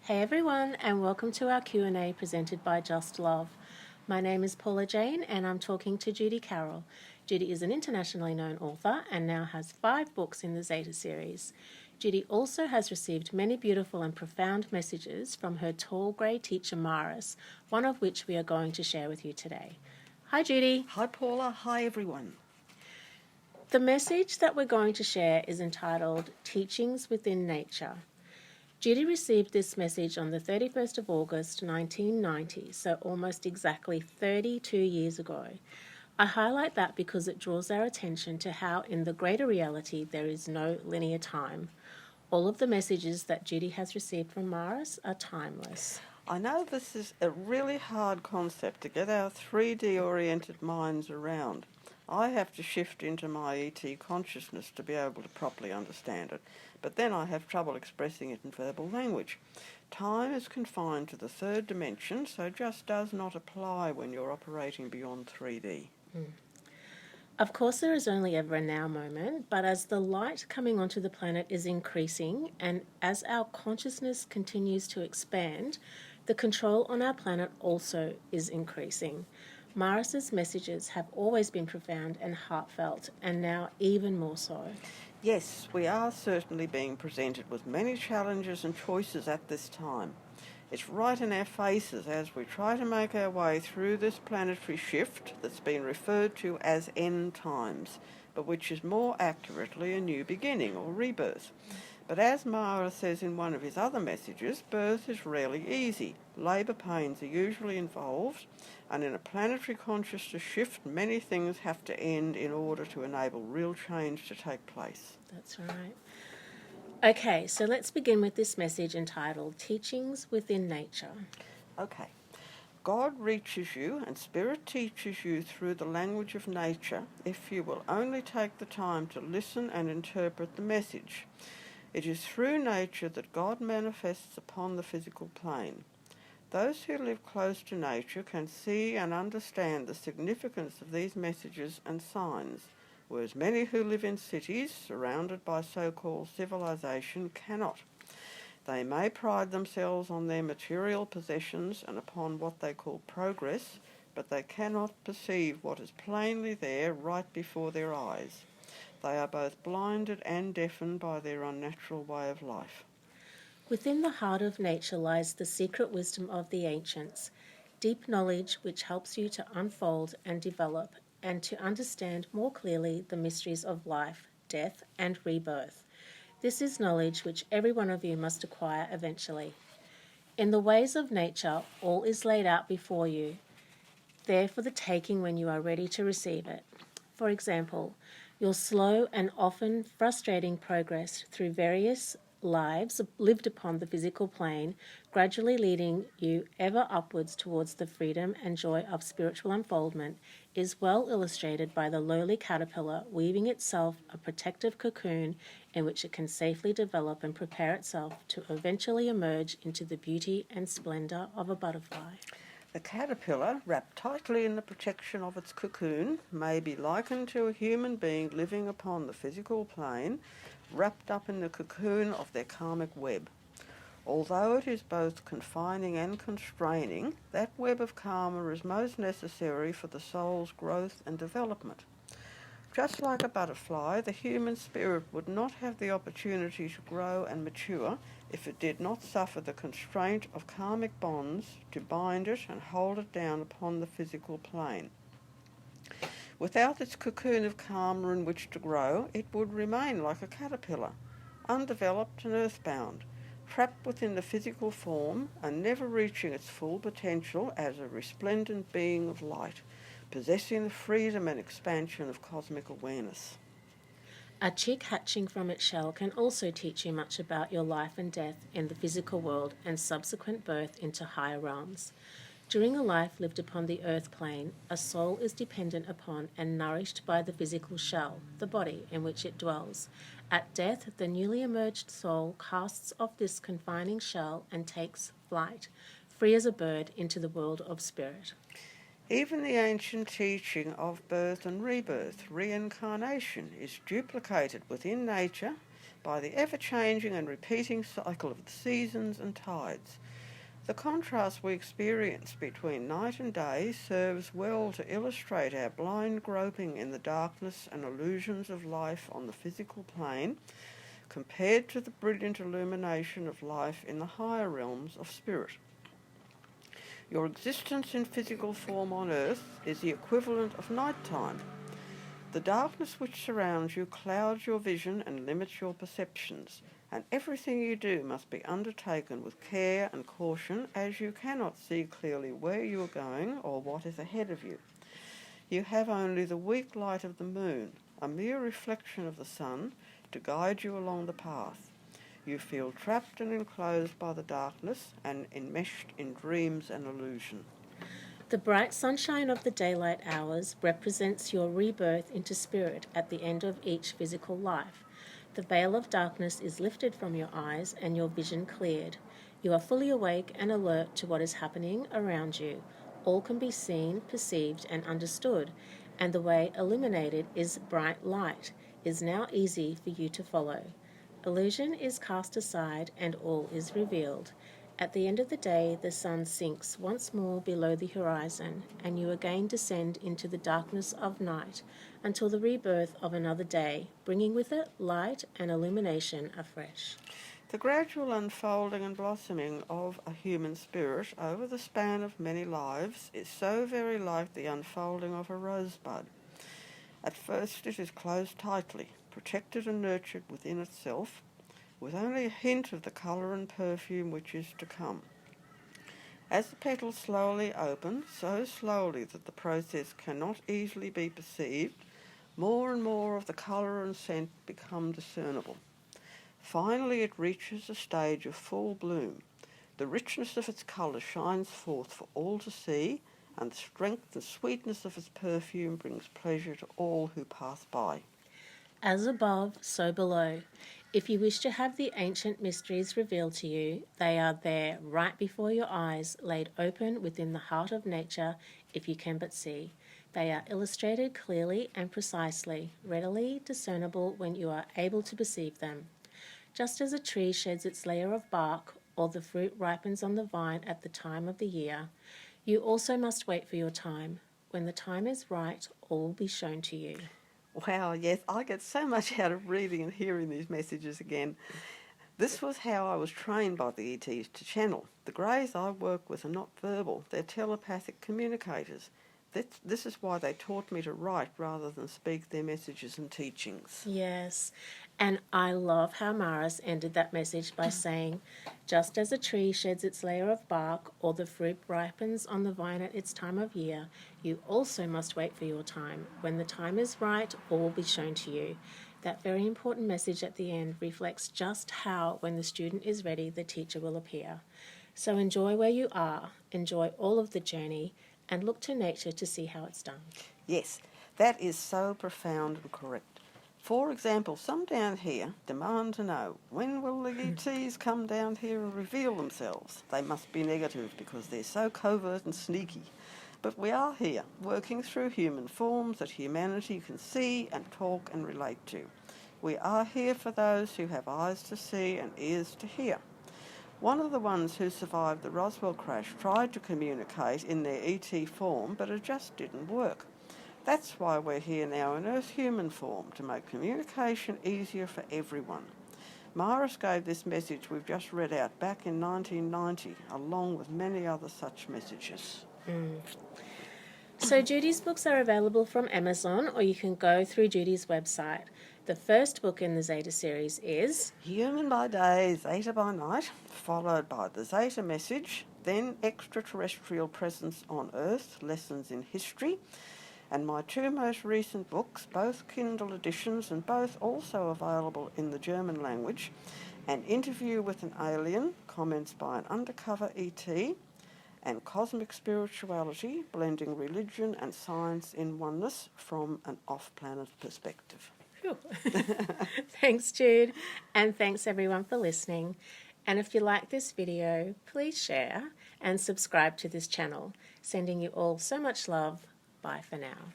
Hey everyone, and welcome to our Q&A presented by Just Love. My name is Paula Jane, and I'm talking to Judy Carroll. Judy is an internationally known author and now has 5 books in the Zeta series. Judy also has received many beautiful and profound messages from her tall grey teacher Maris, one of which we are going to share with you today. Hi Judy. Hi Paula, hi everyone. The message that we're going to share is entitled Teachings Within Nature. Judy received this message on the 31st of August 1990, so almost exactly 32 years ago. I highlight that because it draws our attention to how in the greater reality there is no linear time. All of the messages that Judy has received from Maris are timeless. I know this is a really hard concept to get our 3D oriented minds around. I have to shift into my ET consciousness to be able to properly understand it, but then I have trouble expressing it in verbal language. Time is confined to the third dimension, so just does not apply when you're operating beyond 3D. Of course, there is only ever a now moment, but as the light coming onto the planet is increasing and as our consciousness continues to expand, the control on our planet also is increasing. Maris's messages have always been profound and heartfelt, and now even more so. Yes, we are certainly being presented with many challenges and choices at this time. It's right in our faces as we try to make our way through this planetary shift that's been referred to as end times, but which is more accurately a new beginning or rebirth. But as Mara says in one of his other messages, birth is rarely easy. Labour pains are usually involved, and in a planetary consciousness shift, many things have to end in order to enable real change to take place. That's right. Okay, so let's begin with this message entitled Teachings Within Nature. Okay. God reaches you and Spirit teaches you through the language of nature if you will only take the time to listen and interpret the message. It is through nature that God manifests upon the physical plane. Those who live close to nature can see and understand the significance of these messages and signs, whereas many who live in cities surrounded by so-called civilization cannot. They may pride themselves on their material possessions and upon what they call progress, but they cannot perceive what is plainly there right before their eyes. They are both blinded and deafened by their unnatural way of life. Within the heart of nature lies the secret wisdom of the ancients, deep knowledge which helps you to unfold and develop and to understand more clearly the mysteries of life, death, and rebirth. This is knowledge which every one of you must acquire eventually. In the ways of nature, all is laid out before you, there for the taking when you are ready to receive it. For example, your slow and often frustrating progress through various lives lived upon the physical plane, gradually leading you ever upwards towards the freedom and joy of spiritual unfoldment, is well illustrated by the lowly caterpillar weaving itself a protective cocoon in which it can safely develop and prepare itself to eventually emerge into the beauty and splendor of a butterfly. The caterpillar, wrapped tightly in the protection of its cocoon, may be likened to a human being living upon the physical plane, wrapped up in the cocoon of their karmic web. Although it is both confining and constraining, that web of karma is most necessary for the soul's growth and development. Just like a butterfly, the human spirit would not have the opportunity to grow and mature if it did not suffer the constraint of karmic bonds to bind it and hold it down upon the physical plane. Without its cocoon of karma in which to grow, it would remain like a caterpillar, undeveloped and earthbound, trapped within the physical form and never reaching its full potential as a resplendent being of light, possessing the freedom and expansion of cosmic awareness. A chick hatching from its shell can also teach you much about your life and death in the physical world and subsequent birth into higher realms. During a life lived upon the earth plane, a soul is dependent upon and nourished by the physical shell, the body in which it dwells. At death, the newly emerged soul casts off this confining shell and takes flight, free as a bird, into the world of spirit. Even the ancient teaching of birth and rebirth, reincarnation, is duplicated within nature by the ever-changing and repeating cycle of the seasons and tides. The contrast we experience between night and day serves well to illustrate our blind groping in the darkness and illusions of life on the physical plane, compared to the brilliant illumination of life in the higher realms of spirit. Your existence in physical form on earth is the equivalent of night time. The darkness which surrounds you clouds your vision and limits your perceptions, and everything you do must be undertaken with care and caution, as you cannot see clearly where you are going or what is ahead of you. You have only the weak light of the moon, a mere reflection of the sun, to guide you along the path. You feel trapped and enclosed by the darkness and enmeshed in dreams and illusion. The bright sunshine of the daylight hours represents your rebirth into spirit at the end of each physical life. The veil of darkness is lifted from your eyes and your vision cleared. You are fully awake and alert to what is happening around you. All can be seen, perceived, and understood, and the way illuminated is bright light is now easy for you to follow. Illusion is cast aside and all is revealed. At the end of the day, the sun sinks once more below the horizon, and you again descend into the darkness of night until the rebirth of another day, bringing with it light and illumination afresh. The gradual unfolding and blossoming of a human spirit over the span of many lives is so very like the unfolding of a rosebud. At first it is closed tightly, protected and nurtured within itself, with only a hint of the colour and perfume which is to come. As the petals slowly open, so slowly that the process cannot easily be perceived, more and more of the colour and scent become discernible. Finally it reaches a stage of full bloom. The richness of its colour shines forth for all to see, and the strength and sweetness of its perfume brings pleasure to all who pass by. As above, so below. If you wish to have the ancient mysteries revealed to you, they are there right before your eyes, laid open within the heart of nature, if you can but see. They are illustrated clearly and precisely, readily discernible when you are able to perceive them. Just as a tree sheds its layer of bark, or the fruit ripens on the vine at the time of the year, you also must wait for your time. When the time is right, all will be shown to you. Wow, yes, I get so much out of reading and hearing these messages again. This was how I was trained by the ETs to channel. The Greys I work with are not verbal, they're telepathic communicators. This is why they taught me to write rather than speak their messages and teachings. Yes, and I love how Maris ended that message by saying, just as a tree sheds its layer of bark or the fruit ripens on the vine at its time of year, you also must wait for your time. When the time is right, all will be shown to you. That very important message at the end reflects just how, when the student is ready, the teacher will appear. So enjoy where you are, enjoy all of the journey, and look to nature to see how it's done. Yes, that is so profound and correct. For example, some down here demand to know, when will the ETs come down here and reveal themselves? They must be negative because they're so covert and sneaky. But we are here, working through human forms that humanity can see and talk and relate to. We are here for those who have eyes to see and ears to hear. One of the ones who survived the Roswell crash tried to communicate in their ET form, but it just didn't work. That's why we're here now in Earth human form, to make communication easier for everyone. Maris gave this message we've just read out back in 1990, along with many other such messages. So Judy's books are available from Amazon, or you can go through Judy's website. The first book in the Zeta series is Human by Day, Zeta by Night, followed by the Zeta Message, then Extraterrestrial Presence on Earth, Lessons in History, and my two most recent books, both Kindle editions and both also available in the German language, An Interview with an Alien, Comments by an Undercover ET, and Cosmic Spirituality, Blending Religion and Science in Oneness from an Off-Planet Perspective. Thanks, Jude, and thanks everyone for listening. And if you like this video, please share and subscribe to this channel. Sending you all so much love. Bye for now.